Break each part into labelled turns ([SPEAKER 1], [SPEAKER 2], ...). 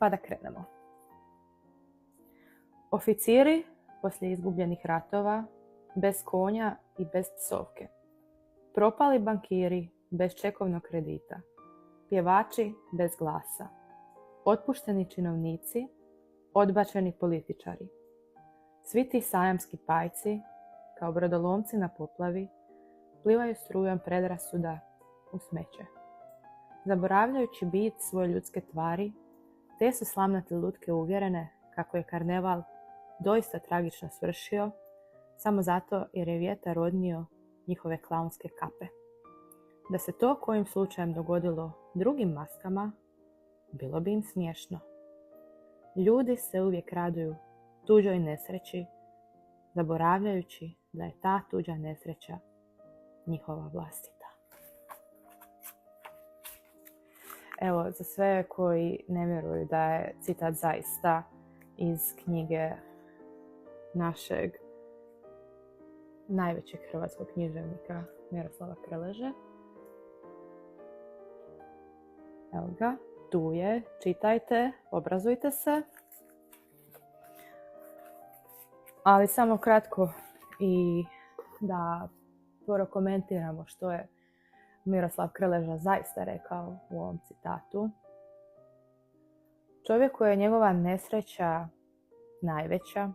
[SPEAKER 1] Pa da krenemo. Oficiri poslije izgubljenih ratova, bez konja i bez psovke. Propali bankiri bez čekovnog kredita. Pjevači bez glasa. Otpušteni činovnici, odbačeni političari. Svi ti sajamski pajci, kao brodolomci na poplavi, plivaju strujom predrasuda u smeće. Zaboravljajući bit svoje ljudske tvari, te su slamnate lutke uvjerene kako je karneval doista tragično svršio, samo zato jer je vjetar odnio njihove klaunske kape. Da se to kojim slučajem dogodilo drugim maskama, bilo bi im smiješno. Ljudi se uvijek raduju tuđoj nesreći, zaboravljajući da je ta tuđa nesreća njihova vlastita. Evo, za sve koji ne vjeruju da je citat zaista iz knjige našeg najvećeg hrvatskog književnika Miroslava Krleže. Evo ga, tu je, čitajte, obrazujte se. Ali samo kratko i da prokomentiramo što je Miroslav Krleža zaista rekao u ovom citatu. Čovjeku je njegova nesreća najveća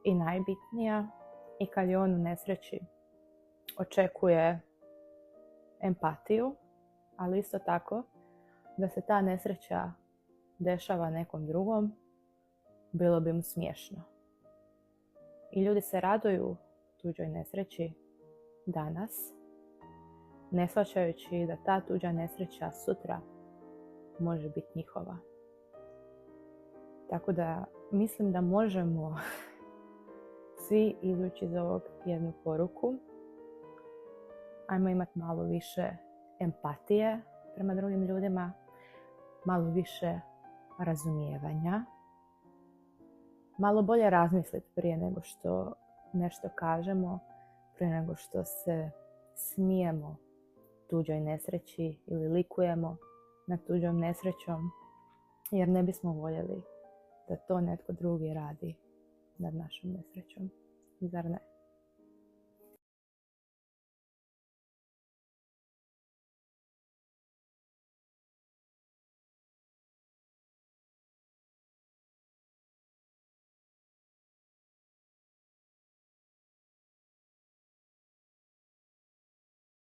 [SPEAKER 1] i najbitnija i kad je on u nesreći očekuje empatiju, ali isto tako da se ta nesreća dešava nekom drugom, bilo bi mu smiješno. I ljudi se raduju tuđoj nesreći danas, ne shvaćajući da ta tuđa nesreća sutra može biti njihova. Tako da mislim da možemo svi izvući iz ovog jednu poruku. Ajmo imati malo više empatije prema drugim ljudima, malo više razumijevanja, malo bolje razmisliti prije nego što nešto kažemo, prije nego što se smijemo tuđoj nesreći ili likujemo nad tuđom nesrećom, jer ne bismo voljeli da to netko drugi radi nad našom nesrećom. Zar ne?